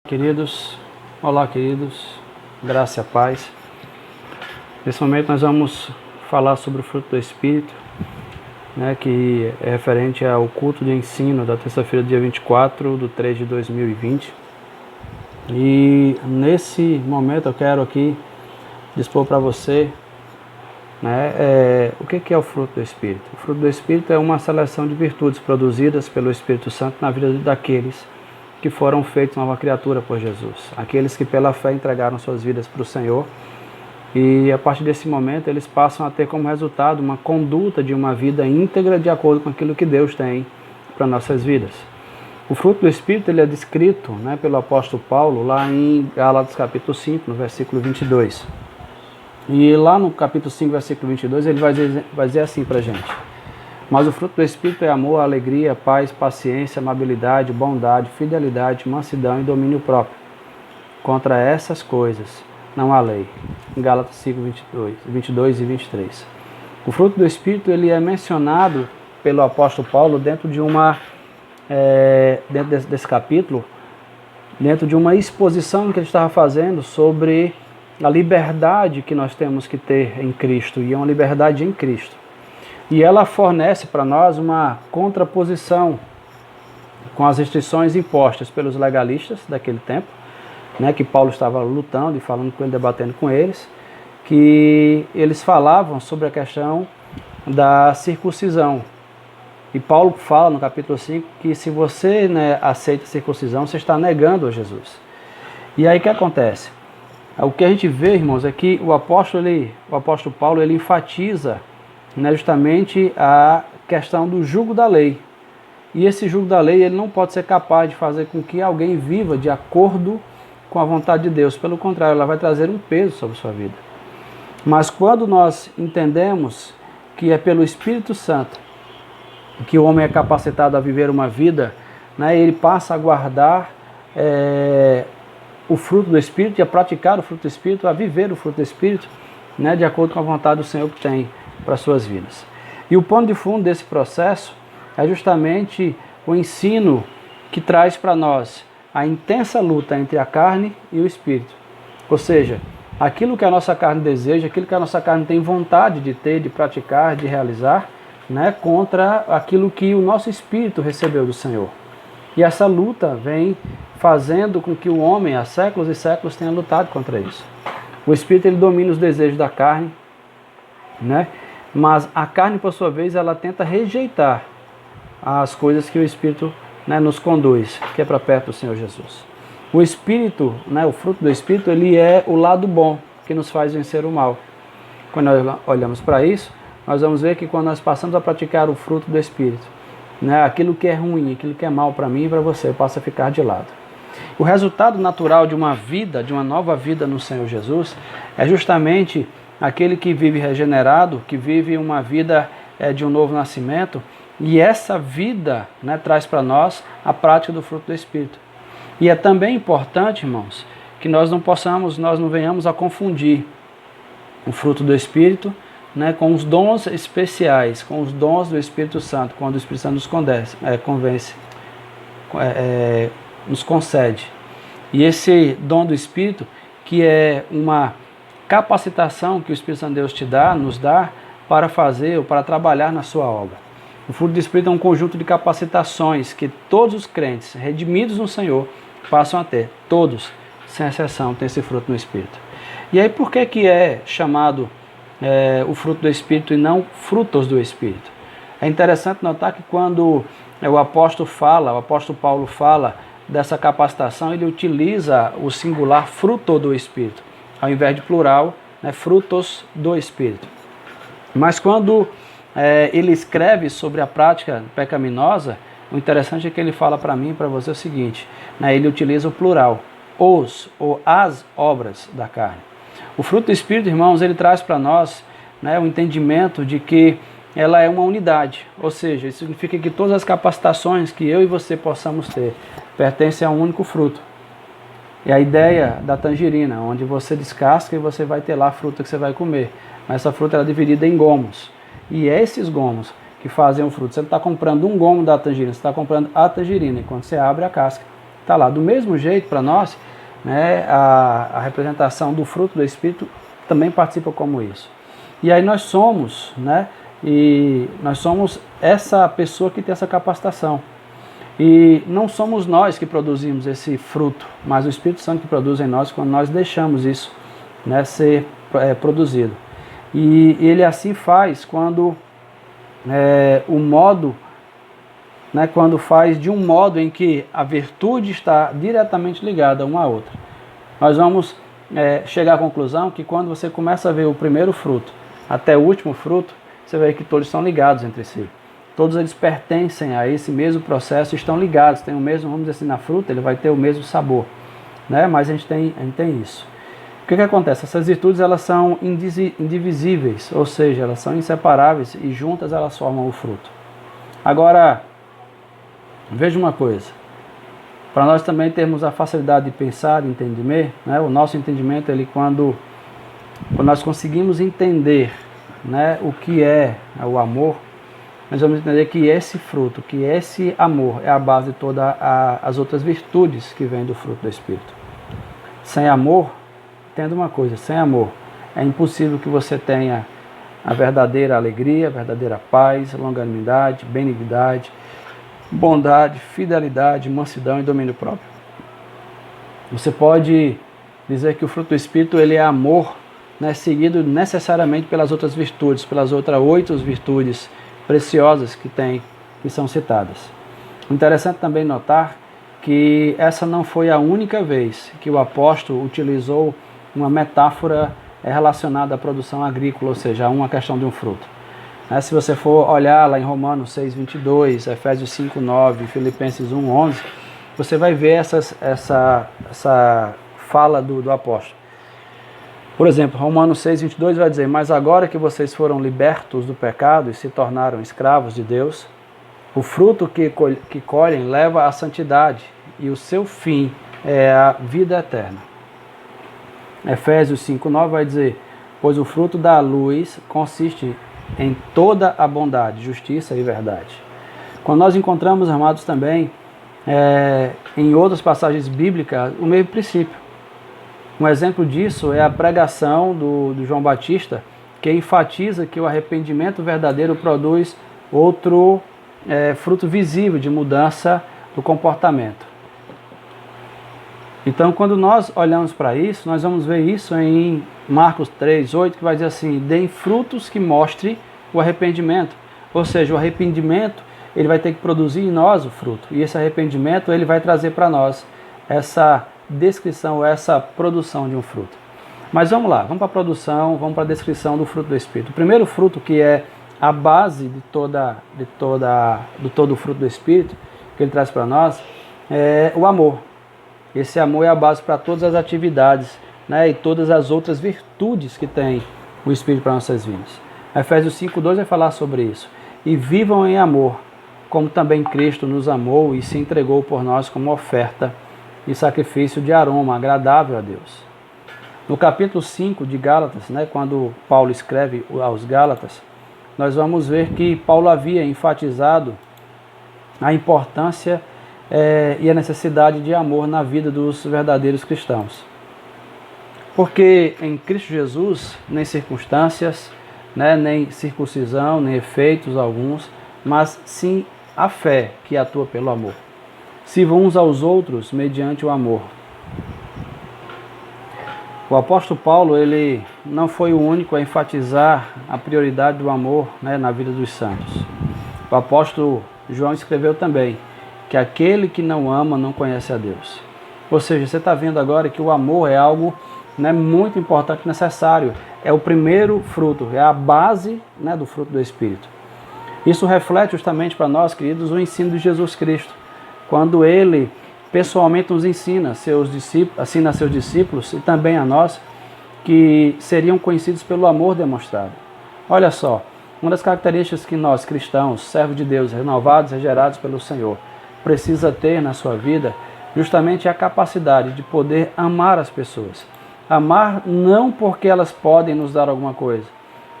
Queridos, olá queridos, graça e paz. Nesse momento nós vamos falar sobre o fruto do Espírito, que é referente ao culto de ensino da terça-feira, dia 24/3/2020. E nesse momento eu quero aqui dispor para você o que é o fruto do Espírito. O fruto do Espírito é uma seleção de virtudes produzidas pelo Espírito Santo na vida daqueles que foram feitos nova criatura por Jesus, aqueles que pela fé entregaram suas vidas para o Senhor, e a partir desse momento eles passam a ter como resultado uma conduta de uma vida íntegra de acordo com aquilo que Deus tem para nossas vidas. O fruto do Espírito ele é descrito pelo apóstolo Paulo lá em Gálatas capítulo 5, no versículo 22. E lá no capítulo 5, versículo 22, ele vai dizer assim para a gente: mas o fruto do Espírito é amor, alegria, paz, paciência, amabilidade, bondade, fidelidade, mansidão e domínio próprio. Contra essas coisas não há lei. Em Gálatas 5, 22 e 23. O fruto do Espírito ele é mencionado pelo apóstolo Paulo dentro de dentro desse capítulo, dentro de uma exposição que ele estava fazendo sobre a liberdade que nós temos que ter em Cristo, e é uma liberdade em Cristo. E ela fornece para nós uma contraposição com as restrições impostas pelos legalistas daquele tempo, que Paulo estava lutando e falando com ele, debatendo com eles, que eles falavam sobre a questão da circuncisão. E Paulo fala no capítulo 5 que se você aceita a circuncisão, você está negando a Jesus. E aí o que acontece? O que a gente vê, irmãos, é que o apóstolo Paulo ele enfatiza justamente a questão do jugo da lei. E esse jugo da lei ele não pode ser capaz de fazer com que alguém viva de acordo com a vontade de Deus. Pelo contrário, ela vai trazer um peso sobre a sua vida. Mas quando nós entendemos que é pelo Espírito Santo que o homem é capacitado a viver uma vida, ele passa a guardar o fruto do Espírito e a praticar o fruto do Espírito, a viver o fruto do Espírito, de acordo com a vontade do Senhor que tem para suas vidas. E o pano de fundo desse processo é justamente o ensino que traz para nós a intensa luta entre a carne e o Espírito. Ou seja, aquilo que a nossa carne deseja, aquilo que a nossa carne tem vontade de ter, de praticar, de realizar, contra aquilo que o nosso Espírito recebeu do Senhor. E essa luta vem fazendo com que o homem, há séculos e séculos, tenha lutado contra isso. O Espírito ele domina os desejos da carne, mas a carne, por sua vez, ela tenta rejeitar as coisas que o Espírito nos conduz, que é para perto do Senhor Jesus. O Espírito, o fruto do Espírito, ele é o lado bom, que nos faz vencer o mal. Quando nós olhamos para isso, nós vamos ver que quando nós passamos a praticar o fruto do Espírito, aquilo que é ruim, aquilo que é mal para mim e para você, passa a ficar de lado. O resultado natural de uma vida, de uma nova vida no Senhor Jesus, é justamente aquele que vive regenerado, que vive uma vida de um novo nascimento, e essa vida traz para nós a prática do fruto do Espírito. E é também importante, irmãos, que nós não venhamos a confundir o fruto do Espírito com os dons especiais, com os dons do Espírito Santo, quando o Espírito Santo nos concede. E esse dom do Espírito, que é uma capacitação que o Espírito Santo de Deus nos dá para fazer ou para trabalhar na sua obra. O fruto do Espírito é um conjunto de capacitações que todos os crentes redimidos no Senhor passam a ter. Todos, sem exceção, têm esse fruto no Espírito. E aí por que é chamado o fruto do Espírito e não frutos do Espírito? É interessante notar que quando o apóstolo Paulo fala dessa capacitação, ele utiliza o singular fruto do Espírito, ao invés de plural, frutos do Espírito. Mas quando ele escreve sobre a prática pecaminosa, o interessante é que ele fala para mim e para você o seguinte, ele utiliza o plural, os ou as obras da carne. O fruto do Espírito, irmãos, ele traz para nós o entendimento de que ela é uma unidade, ou seja, isso significa que todas as capacitações que eu e você possamos ter pertencem a um único fruto. É a ideia da tangerina, onde você descasca e você vai ter lá a fruta que você vai comer. Mas essa fruta é dividida em gomos. E é esses gomos que fazem o fruto. Você não está comprando um gomo da tangerina, você está comprando a tangerina. E quando você abre a casca, está lá. Do mesmo jeito, para nós, né, a representação do fruto do Espírito também participa como isso. E aí nós somos, né, e nós somos essa pessoa que tem essa capacitação. E não somos nós que produzimos esse fruto, mas o Espírito Santo que produz em nós quando nós deixamos isso, né, ser produzido. E ele assim faz quando o modo, né, quando faz de um modo em que a virtude está diretamente ligada uma à outra. Nós vamos chegar à conclusão que quando você começa a ver o primeiro fruto até o último fruto, você vê que todos estão ligados entre si. Todos eles pertencem a esse mesmo processo, estão ligados, tem o mesmo, vamos dizer assim, na fruta ele vai ter o mesmo sabor, né? Mas a gente tem isso. O que acontece? Essas virtudes elas são indivisíveis, ou seja, elas são inseparáveis e juntas elas formam o fruto. Agora, veja uma coisa, para nós também termos a facilidade de pensar, de entender, né? O nosso entendimento, ele quando nós conseguimos entender, né, o que é o amor, nós vamos entender que esse fruto, que esse amor é a base de todas as outras virtudes que vêm do fruto do Espírito. Sem amor, entenda uma coisa, sem amor é impossível que você tenha a verdadeira alegria, a verdadeira paz, longanimidade, benignidade, bondade, fidelidade, mansidão e domínio próprio. Você pode dizer que o fruto do Espírito ele é amor, né, seguido necessariamente pelas outras virtudes, pelas outras 8 virtudes preciosas que são citadas. Interessante também notar que essa não foi a única vez que o apóstolo utilizou uma metáfora relacionada à produção agrícola, ou seja, a uma questão de um fruto. Se você for olhar lá em Romanos 6:22, Efésios 5:9, Filipenses 1:11, você vai ver essa fala do apóstolo. Por exemplo, Romanos 6:22 vai dizer: mas agora que vocês foram libertos do pecado e se tornaram escravos de Deus, o fruto que colhem leva à santidade e o seu fim é a vida eterna. Efésios 5:9 vai dizer: pois o fruto da luz consiste em toda a bondade, justiça e verdade. Quando nós encontramos, amados, também em outras passagens bíblicas o mesmo princípio. Um exemplo disso é a pregação do João Batista, que enfatiza que o arrependimento verdadeiro produz outro fruto visível de mudança do comportamento. Então, quando nós olhamos para isso, nós vamos ver isso em Marcos 3:8, que vai dizer assim: deem frutos que mostrem o arrependimento. Ou seja, o arrependimento ele vai ter que produzir em nós o fruto. E esse arrependimento ele vai trazer para nós essa descrição, essa produção de um fruto. Mas vamos lá, vamos para a produção, vamos para a descrição do fruto do Espírito. O primeiro fruto, que é a base de todo o fruto do Espírito, que ele traz para nós, é o amor. Esse amor é a base para todas as atividades, né, e todas as outras virtudes que tem o Espírito para nossas vidas. Efésios 5:2 vai falar sobre isso. E vivam em amor, como também Cristo nos amou e se entregou por nós como oferta e sacrifício de aroma agradável a Deus. No capítulo 5 de Gálatas, né, quando Paulo escreve aos Gálatas, nós vamos ver que Paulo havia enfatizado a importância e a necessidade de amor na vida dos verdadeiros cristãos. Porque em Cristo Jesus, nem circunstâncias, né, nem circuncisão, nem efeitos alguns, mas sim a fé que atua pelo amor. Sirvam uns aos outros mediante o amor. O apóstolo Paulo, ele não foi o único a enfatizar a prioridade do amor, né, na vida dos santos. O apóstolo João escreveu também que aquele que não ama não conhece a Deus. Ou seja, você está vendo agora que o amor é algo, né, muito importante e necessário. É o primeiro fruto, é a base, né, do fruto do Espírito. Isso reflete justamente para nós, queridos, o ensino de Jesus Cristo. Quando ele pessoalmente nos ensina a seus discípulos e também a nós, que seriam conhecidos pelo amor demonstrado. Olha só, uma das características que nós cristãos, servos de Deus, renovados e gerados pelo Senhor, precisa ter na sua vida, justamente é a capacidade de poder amar as pessoas. Amar não porque elas podem nos dar alguma coisa,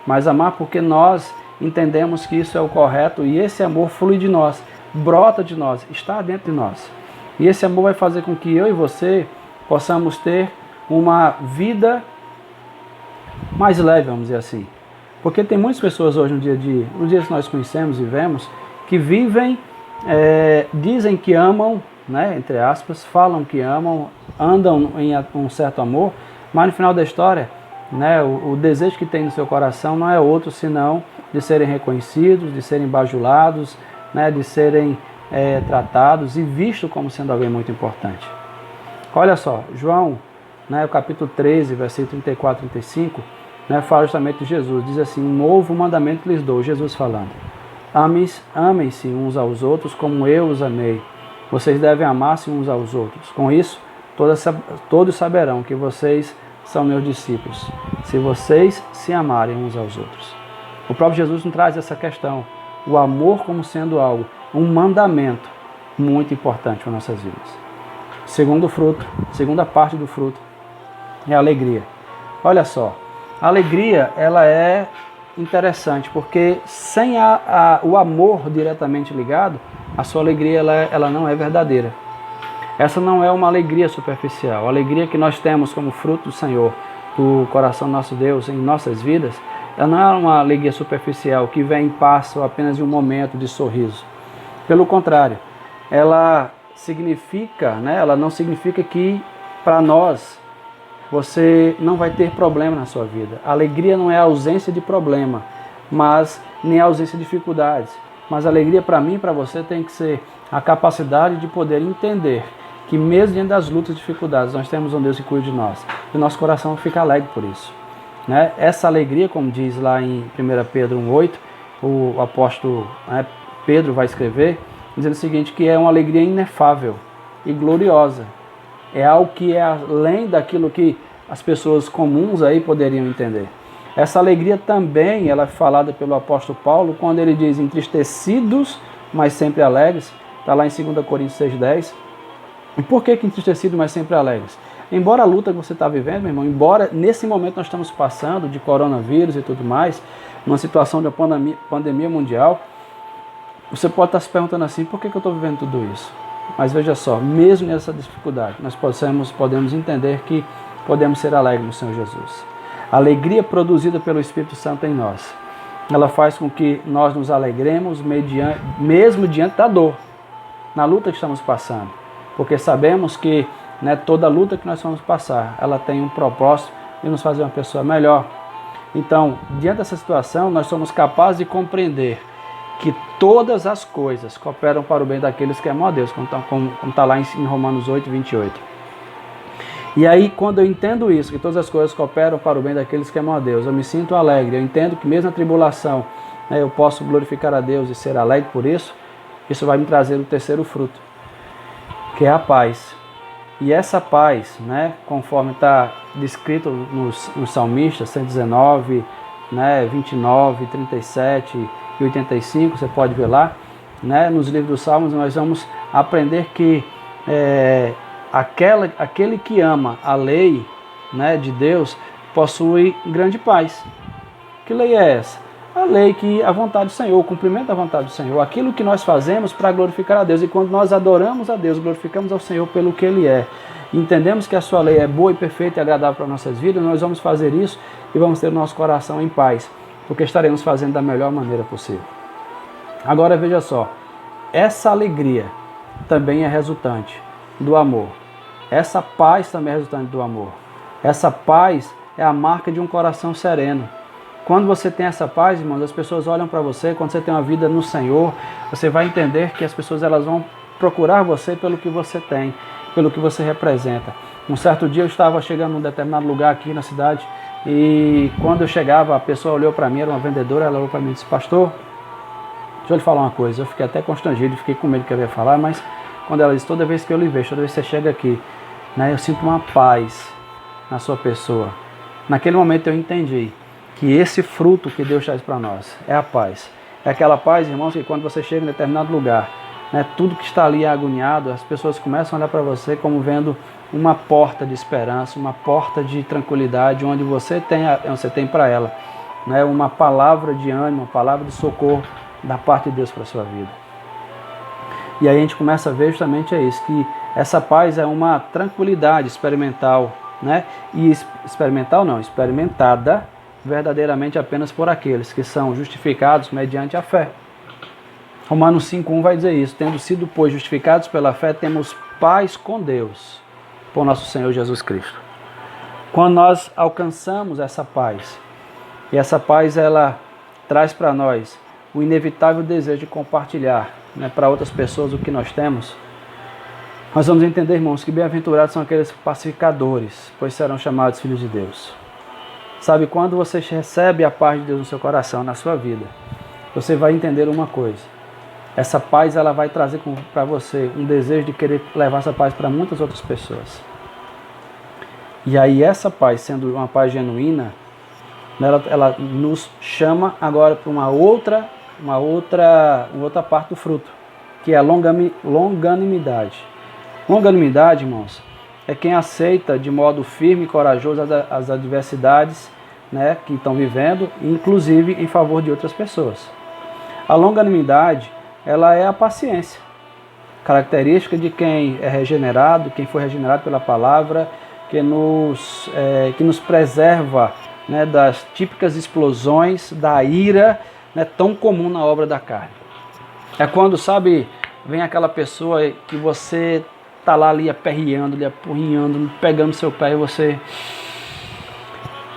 mas amar porque nós entendemos que isso é o correto e esse amor flui de nós, brota de nós, está dentro de nós. E esse amor vai fazer com que eu e você possamos ter uma vida mais leve, vamos dizer assim. Porque tem muitas pessoas hoje, nos dias que nós conhecemos e vemos, que vivem, dizem que amam, né, entre aspas, falam que amam, andam em um certo amor, mas no final da história, né, o desejo que tem no seu coração não é outro senão de serem reconhecidos, de serem bajulados, né, de serem tratados e vistos como sendo alguém muito importante. Olha só, João, né, o capítulo 13, versículo 34 e 35, né, fala justamente de Jesus, diz assim: um novo mandamento lhes dou, Jesus falando, amem-se uns aos outros como eu os amei, vocês devem amar-se uns aos outros, com isso todos saberão que vocês são meus discípulos, se vocês se amarem uns aos outros. O próprio Jesus nos traz essa questão, o amor como sendo algo, um mandamento muito importante para nossas vidas. Segundo fruto, segunda parte do fruto, é a alegria. Olha só, a alegria ela é interessante, porque sem o amor diretamente ligado, a sua alegria ela não é verdadeira. Essa não é uma alegria superficial. A alegria que nós temos como fruto do Senhor, do coração do nosso Deus em nossas vidas, ela não é uma alegria superficial que vem em paz ou apenas de um momento de sorriso. Pelo contrário, ela significa, né, ela não significa que para nós você não vai ter problema na sua vida. A alegria não é a ausência de problema, mas nem a ausência de dificuldades. Mas a alegria para mim e para você tem que ser a capacidade de poder entender que mesmo diante das lutas e dificuldades, nós temos um Deus que cuida de nós. E o nosso coração fica alegre por isso. Né? Essa alegria, como diz lá em 1 Pedro 1,8, o apóstolo Pedro vai escrever, dizendo o seguinte, que é uma alegria inefável e gloriosa. É algo que é além daquilo que as pessoas comuns aí poderiam entender. Essa alegria também ela é falada pelo apóstolo Paulo quando ele diz entristecidos, mas sempre alegres. Está lá em 2 Coríntios 6,10. E por que entristecidos, mas sempre alegres? Embora a luta que você está vivendo, meu irmão, embora nesse momento nós estamos passando de coronavírus e tudo mais, numa situação de pandemia mundial, você pode estar se perguntando assim, por que eu estou vivendo tudo isso? Mas veja só, mesmo nessa dificuldade, nós podemos entender que podemos ser alegres no Senhor Jesus. A alegria produzida pelo Espírito Santo em nós, ela faz com que nós nos alegremos mesmo diante da dor, na luta que estamos passando. Porque sabemos que toda luta que nós vamos passar, ela tem um propósito de nos fazer uma pessoa melhor. Então, diante dessa situação, nós somos capazes de compreender que todas as coisas cooperam para o bem daqueles que amam a Deus, como está lá em Romanos 8, 28. E aí, quando eu entendo isso, que todas as coisas cooperam para o bem daqueles que amam a Deus, eu me sinto alegre, eu entendo que mesmo na tribulação, eu posso glorificar a Deus e ser alegre por isso, isso vai me trazer o terceiro fruto, que é a paz. E essa paz, conforme está descrito nos salmistas, 119, 29, 37 e 85, você pode ver lá, nos livros dos Salmos, nós vamos aprender que aquele que ama a lei de Deus possui grande paz. Que lei é essa? A lei que a vontade do Senhor, o cumprimento da vontade do Senhor, aquilo que nós fazemos para glorificar a Deus. E quando nós adoramos a Deus, glorificamos ao Senhor pelo que Ele é, entendemos que a sua lei é boa e perfeita e agradável para nossas vidas, nós vamos fazer isso e vamos ter o nosso coração em paz, porque estaremos fazendo da melhor maneira possível. Agora veja só, essa alegria também é resultante do amor. Essa paz também é resultante do amor. Essa paz é a marca de um coração sereno. Quando você tem essa paz, irmãos, as pessoas olham para você, quando você tem uma vida no Senhor, você vai entender que as pessoas elas vão procurar você pelo que você tem, pelo que você representa. Um certo dia eu estava chegando num determinado lugar aqui na cidade e quando eu chegava, a pessoa olhou para mim, era uma vendedora, ela olhou para mim e disse, pastor, deixa eu lhe falar uma coisa. Eu fiquei até constrangido, fiquei com medo que eu ia falar, mas quando ela disse, toda vez que eu lhe vejo, toda vez que você chega aqui, eu sinto uma paz na sua pessoa. Naquele momento eu entendi que esse fruto que Deus traz para nós é a paz. É aquela paz, irmãos, que quando você chega em determinado lugar, tudo que está ali agoniado, as pessoas começam a olhar para você como vendo uma porta de esperança, uma porta de tranquilidade, onde você tem para ela uma palavra de ânimo, uma palavra de socorro da parte de Deus para a sua vida. E aí a gente começa a ver justamente isso, que Essa paz é uma tranquilidade experimental, né? E experimental não, experimentada verdadeiramente apenas por aqueles que são justificados mediante a fé. Romanos 5,1 vai dizer isso: tendo sido, pois, justificados pela fé, temos paz com Deus, por nosso Senhor Jesus Cristo. Quando nós alcançamos essa paz, e essa paz ela traz para nós o inevitável desejo de compartilhar, né, para outras pessoas o que nós temos, nós vamos entender, irmãos, que bem-aventurados são aqueles pacificadores, pois serão chamados filhos de Deus. Sabe, quando você recebe a paz de Deus no seu coração, na sua vida, você vai entender uma coisa: essa paz ela vai trazer para você um desejo de querer levar essa paz para muitas outras pessoas. E aí essa paz, sendo uma paz genuína, ela nos chama agora para uma outra parte do fruto, que é a longanimidade. Longanimidade, irmãos, é quem aceita de modo firme e corajoso as adversidades, né, que estão vivendo, inclusive em favor de outras pessoas. A longanimidade, ela é a paciência, característica de quem é regenerado, quem foi regenerado pela palavra, que nos preserva, né, das típicas explosões da ira, né, tão comum na obra da carne. É quando, sabe, vem aquela pessoa que você está lá ali aperreando, ali apurrinhando, pegando seu pé e você...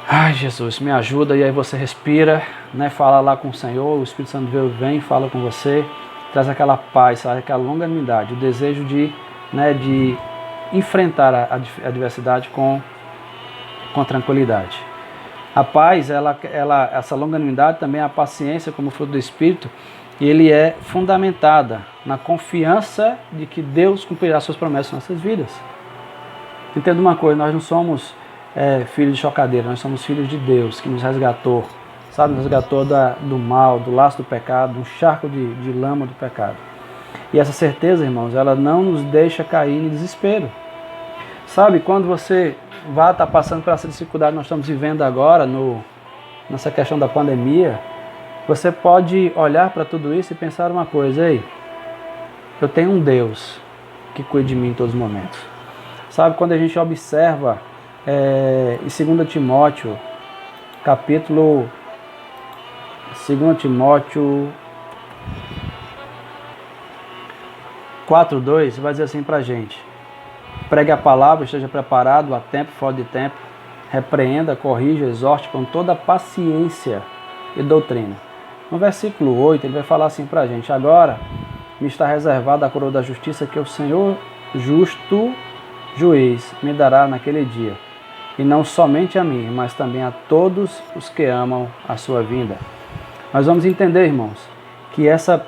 Ai, Jesus, me ajuda. E aí você respira, né, fala lá com o Senhor, o Espírito Santo vem, fala com você, traz aquela paz, sabe, aquela longanimidade, o desejo de enfrentar a adversidade com tranquilidade. A paz, essa longanimidade também é a paciência como fruto do Espírito, e ele é fundamentada na confiança de que Deus cumprirá suas promessas em nossas vidas. Entenda uma coisa, nós não somos filhos de chocadeira, nós somos filhos de Deus, que nos resgatou, sabe, nos resgatou do mal, do laço do pecado, do charco de lama do pecado. E essa certeza, irmãos, ela não nos deixa cair em desespero. Sabe, quando você vai estar passando por essa dificuldade que nós estamos vivendo agora, nessa questão da pandemia, você pode olhar para tudo isso e pensar uma coisa: ei, eu tenho um Deus que cuida de mim em todos os momentos. Sabe, quando a gente observa em 2 Timóteo, capítulo 2 Timóteo 4:2, vai dizer assim para a gente: pregue a palavra, esteja preparado a tempo, fora de tempo, repreenda, corrija, exorte com toda paciência e doutrina. No versículo 8, ele vai falar assim para a gente: agora me está reservada a coroa da justiça que o Senhor justo juiz me dará naquele dia, e não somente a mim, mas também a todos os que amam a sua vinda. Nós vamos entender, irmãos, que essa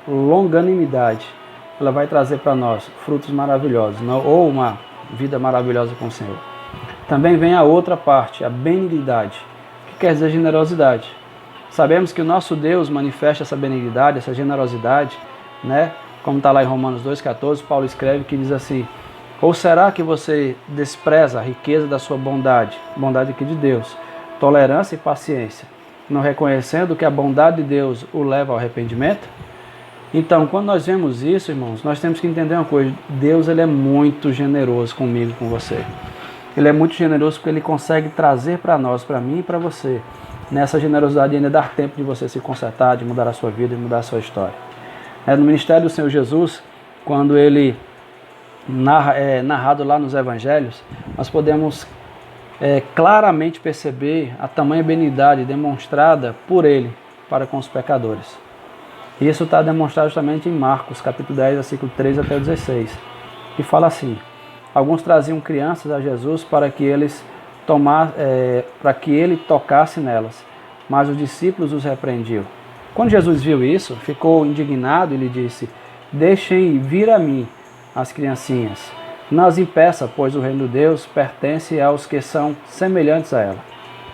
longanimidade, ela vai trazer para nós frutos maravilhosos, ou uma vida maravilhosa com o Senhor. Também vem a outra parte, a benignidade, que quer dizer generosidade. Sabemos que o nosso Deus manifesta essa benignidade, essa generosidade, né? Como está lá em Romanos 2,14, Paulo escreve que diz assim: ou será que você despreza a riqueza da sua bondade aqui de Deus, tolerância e paciência, não reconhecendo que a bondade de Deus o leva ao arrependimento? Então, quando nós vemos isso, irmãos, nós temos que entender uma coisa: Deus, ele é muito generoso comigo e com você. Ele é muito generoso porque ele consegue trazer para nós, para mim e para você, nessa generosidade, ainda dar tempo de você se consertar, de mudar a sua vida, de mudar a sua história. No ministério do Senhor Jesus, quando ele narrado lá nos evangelhos, nós podemos claramente perceber a tamanha benignidade demonstrada por ele para com os pecadores. Isso está demonstrado justamente em Marcos, capítulo 10, versículo 3 até o 16, que fala assim: alguns traziam crianças a Jesus para que ele tocasse nelas, mas os discípulos os repreendiam. Quando Jesus viu isso, ficou indignado e lhe disse: deixem vir a mim as criancinhas, não as impeça, pois o reino de Deus pertence aos que são semelhantes a ela.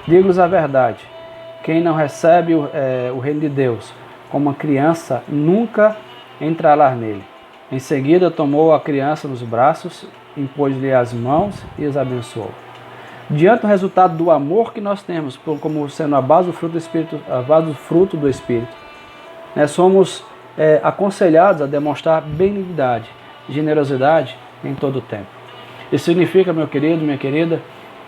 Digo-lhes a verdade: quem não recebe o reino de Deus como uma criança, nunca entrará nele. Em seguida tomou a criança nos braços, impôs-lhe as mãos e os abençoou. Diante do resultado do amor que nós temos, como sendo a base do fruto do Espírito, somos aconselhados a demonstrar benignidade, generosidade em todo o tempo. Isso significa, meu querido, minha querida,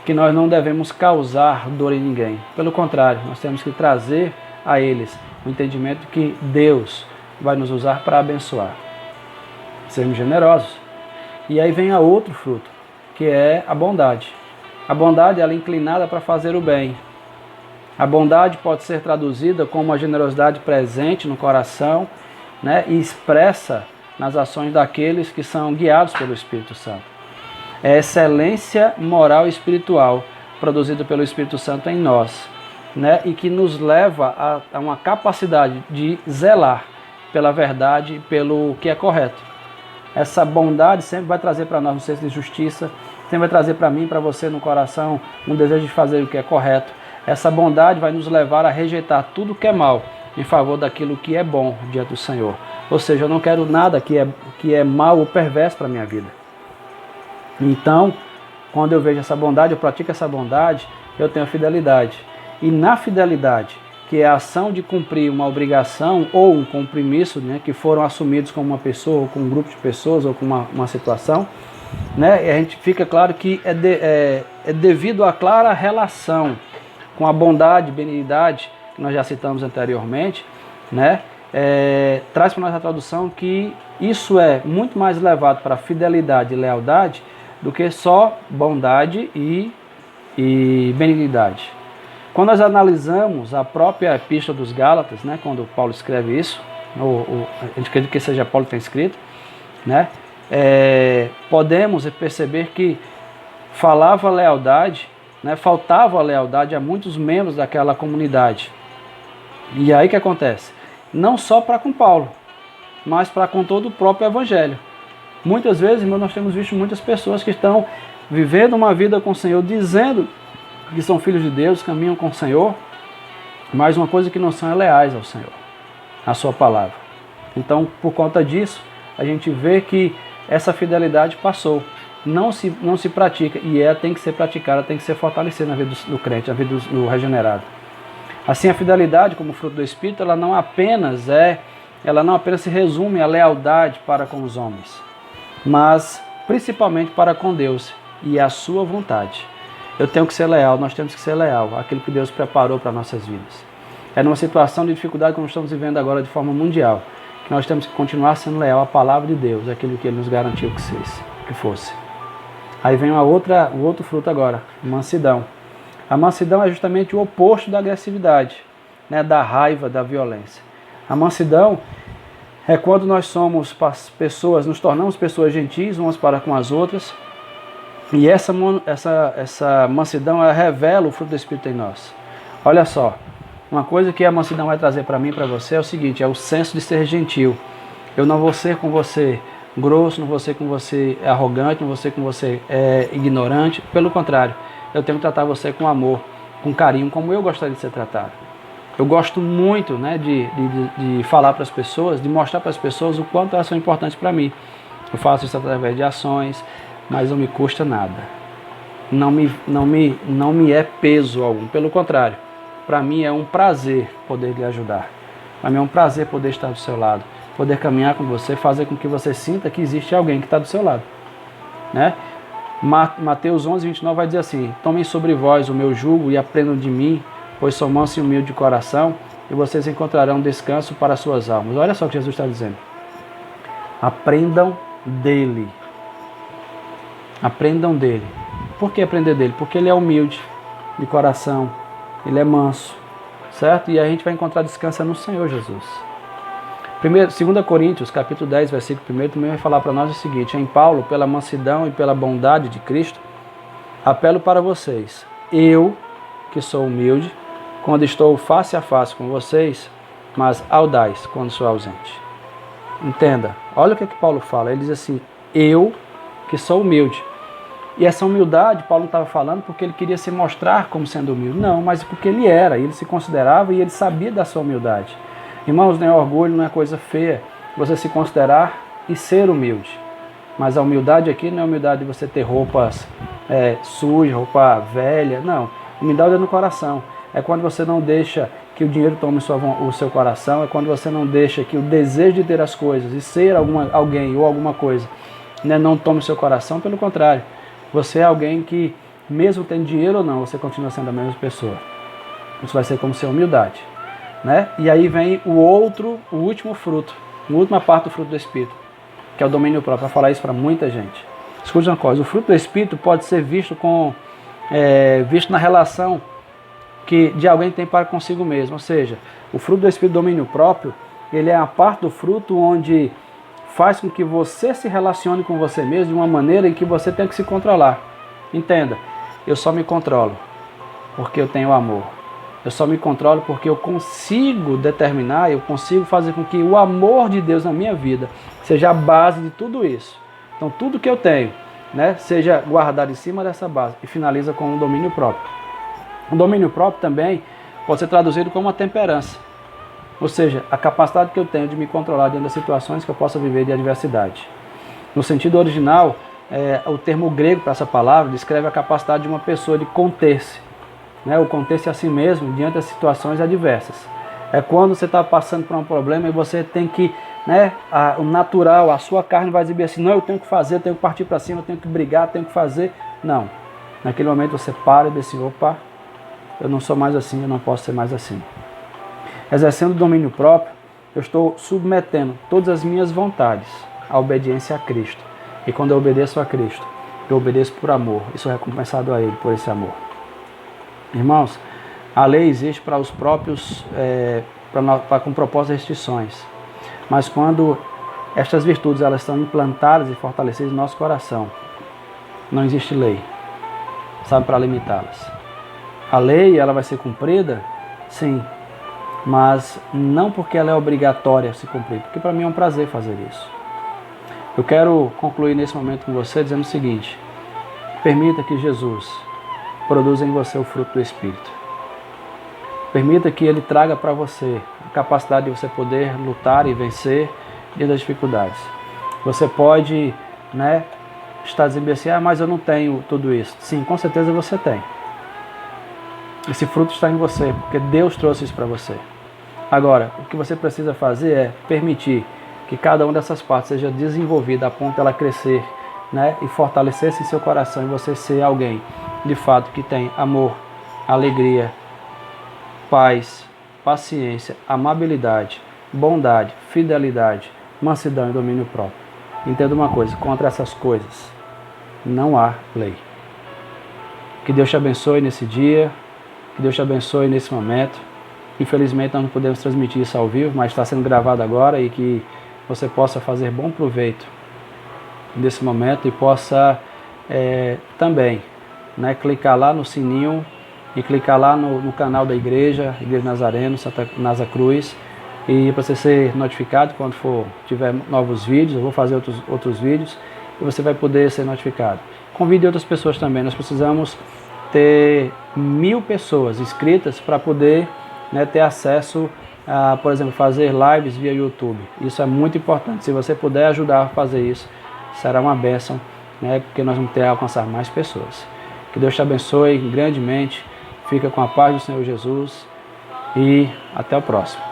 que nós não devemos causar dor em ninguém. Pelo contrário, nós temos que trazer a eles o entendimento que Deus vai nos usar para abençoar. Sermos generosos. E aí vem a outro fruto, que é a bondade. A bondade ela é inclinada para fazer o bem. A bondade pode ser traduzida como a generosidade presente no coração, né, e expressa nas ações daqueles que são guiados pelo Espírito Santo. É a excelência moral e espiritual produzida pelo Espírito Santo em nós, né, e que nos leva a uma capacidade de zelar pela verdade e pelo que é correto. Essa bondade sempre vai trazer para nós um senso de justiça, sempre vai trazer para mim e para você no coração um desejo de fazer o que é correto. Essa bondade vai nos levar a rejeitar tudo que é mal em favor daquilo que é bom diante do Senhor. Ou seja, eu não quero nada que é mal ou perverso para a minha vida. Então, quando eu vejo essa bondade, eu pratico essa bondade, eu tenho a fidelidade. E na fidelidade, que é a ação de cumprir uma obrigação ou um compromisso, né, que foram assumidos com uma pessoa, ou com um grupo de pessoas, ou com uma situação, né, e a gente fica claro que é devido à clara relação com a bondade, benignidade, que nós já citamos anteriormente, né, traz para nós a tradução que isso é muito mais levado para fidelidade e lealdade do que só bondade e benignidade. Quando nós analisamos a própria Epístola dos Gálatas, né, quando Paulo escreve isso, a gente acredita que seja Paulo que tem escrito, né, podemos perceber que falava lealdade, né, faltava lealdade a muitos membros daquela comunidade. E aí o que acontece? Não só para com Paulo, mas para com todo o próprio Evangelho. Muitas vezes, irmão, nós temos visto muitas pessoas que estão vivendo uma vida com o Senhor, dizendo que são filhos de Deus, caminham com o Senhor, mas uma coisa que não são é leais ao Senhor, à sua palavra. Então, por conta disso, a gente vê que essa fidelidade passou, não se pratica, e ela tem que ser praticada, tem que ser fortalecida na vida do crente, na vida do regenerado. Assim, a fidelidade como fruto do Espírito, ela não apenas se resume à lealdade para com os homens, mas principalmente para com Deus e a sua vontade. Eu tenho que ser leal, nós temos que ser leal àquilo que Deus preparou para nossas vidas. É numa situação de dificuldade como estamos vivendo agora de forma mundial, que nós temos que continuar sendo leal à palavra de Deus, aquilo que Ele nos garantiu que fosse. Aí vem um outro fruto agora, mansidão. A mansidão é justamente o oposto da agressividade, né, da raiva, da violência. A mansidão é quando nós somos pessoas, nos tornamos pessoas gentis umas para com as outras, e essa mansidão ela revela o fruto do Espírito em nós. Olha só, uma coisa que a mansidão vai trazer para mim e para você é o seguinte, é o senso de ser gentil. Eu não vou ser com você grosso, não vou ser com você arrogante, não vou ser com você ignorante, pelo contrário, eu tenho que tratar você com amor, com carinho, como eu gostaria de ser tratado. Eu gosto muito, né, de falar para as pessoas, de mostrar para as pessoas o quanto elas são importantes para mim. Eu faço isso através de ações, mas não me custa nada. Não me é peso algum. Pelo contrário, para mim é um prazer poder lhe ajudar. Para mim é um prazer poder estar do seu lado, poder caminhar com você, fazer com que você sinta que existe alguém que está do seu lado, né? Mateus 11:29 vai dizer assim: tomem sobre vós o meu jugo e aprendam de mim, pois sou manso e humilde de coração, e vocês encontrarão descanso para as suas almas. Olha só o que Jesus está dizendo. Aprendam dele. Aprendam dele. Por que aprender dele? Porque ele é humilde de coração, ele é manso, certo? E a gente vai encontrar descanso no Senhor Jesus. 2 Coríntios, capítulo 10, versículo 1, também vai falar para nós o seguinte: em Paulo, pela mansidão e pela bondade de Cristo, apelo para vocês. Eu, que sou humilde, quando estou face a face com vocês, mas audaz quando sou ausente. Entenda, olha o que Paulo fala. Ele diz assim: eu, que sou humilde. E essa humildade, Paulo não estava falando porque ele queria se mostrar como sendo humilde. Não, mas porque ele era, ele se considerava e ele sabia da sua humildade. Irmãos, não é orgulho, não é coisa feia você se considerar e ser humilde. Mas a humildade aqui não é a humildade de você ter roupas sujas, roupa velha. Não, humildade é no coração. É quando você não deixa que o dinheiro tome o seu coração, é quando você não deixa que o desejo de ter as coisas e ser alguém ou alguma coisa, né, não tome o seu coração. Pelo contrário, você é alguém que, mesmo tendo dinheiro ou não, você continua sendo a mesma pessoa. Isso vai ser como ser humildade, né? E aí vem o último fruto, a última parte do fruto do Espírito, que é o domínio próprio. Para falar isso para muita gente. Escute uma coisa, o fruto do Espírito pode ser visto na relação que de alguém tem para consigo mesmo. Ou seja, o fruto do Espírito, domínio próprio, ele é a parte do fruto onde faz com que você se relacione com você mesmo de uma maneira em que você tem que se controlar. Entenda, eu só me controlo porque eu tenho amor. Eu só me controlo porque eu consigo determinar, eu consigo fazer com que o amor de Deus na minha vida seja a base de tudo isso. Então tudo que eu tenho, né, seja guardado em cima dessa base e finaliza com um domínio próprio. O domínio próprio também pode ser traduzido como uma temperança. Ou seja, a capacidade que eu tenho de me controlar diante das situações que eu possa viver de adversidade. No sentido original, o termo grego para essa palavra descreve a capacidade de uma pessoa de conter-se, né, o conter-se a si mesmo diante das situações adversas. É quando você está passando por um problema e você tem que, né, o natural, a sua carne vai dizer assim, não, eu tenho que fazer, eu tenho que partir para cima, eu tenho que brigar, eu tenho que fazer. Não. Naquele momento você para e diz assim, opa, eu não sou mais assim, eu não posso ser mais assim. Exercendo o domínio próprio, eu estou submetendo todas as minhas vontades à obediência a Cristo. E quando eu obedeço a Cristo, eu obedeço por amor. E sou recompensado a Ele por esse amor. Irmãos, a lei existe para os próprios, com propósito de restrições. Mas quando estas virtudes elas estão implantadas e fortalecidas no nosso coração, não existe lei, sabe, para limitá-las. A lei ela vai ser cumprida? Sim. Mas não porque ela é obrigatória a se cumprir, porque para mim é um prazer fazer isso. Eu quero concluir nesse momento com você dizendo o seguinte: permita que Jesus produza em você o fruto do Espírito. Permita que Ele traga para você a capacidade de você poder lutar e vencer diante das dificuldades. Você pode, né, estar dizendo assim, mas eu não tenho tudo isso. Sim, com certeza você tem. Esse fruto está em você, porque Deus trouxe isso para você. Agora, o que você precisa fazer é permitir que cada uma dessas partes seja desenvolvida a ponto de ela crescer, né, e fortalecer-se em seu coração e você ser alguém, de fato, que tem amor, alegria, paz, paciência, amabilidade, bondade, fidelidade, mansidão e domínio próprio. Entenda uma coisa, contra essas coisas não há lei. Que Deus te abençoe nesse dia. Que Deus te abençoe nesse momento. Infelizmente nós não podemos transmitir isso ao vivo, mas está sendo gravado agora e que você possa fazer bom proveito nesse momento e possa também, né, clicar lá no sininho e clicar lá no canal da Igreja Nazareno, Santa Nasa Cruz, e para você ser notificado quando tiver novos vídeos. Eu vou fazer outros vídeos e você vai poder ser notificado. Convide outras pessoas também. Nós precisamos ter 1000 pessoas inscritas para poder, né, ter acesso a, por exemplo, fazer lives via YouTube. Isso é muito importante. Se você puder ajudar a fazer isso, será uma bênção, né, porque nós vamos ter a alcançar mais pessoas. Que Deus te abençoe grandemente. Fica com a paz do Senhor Jesus e até o próximo.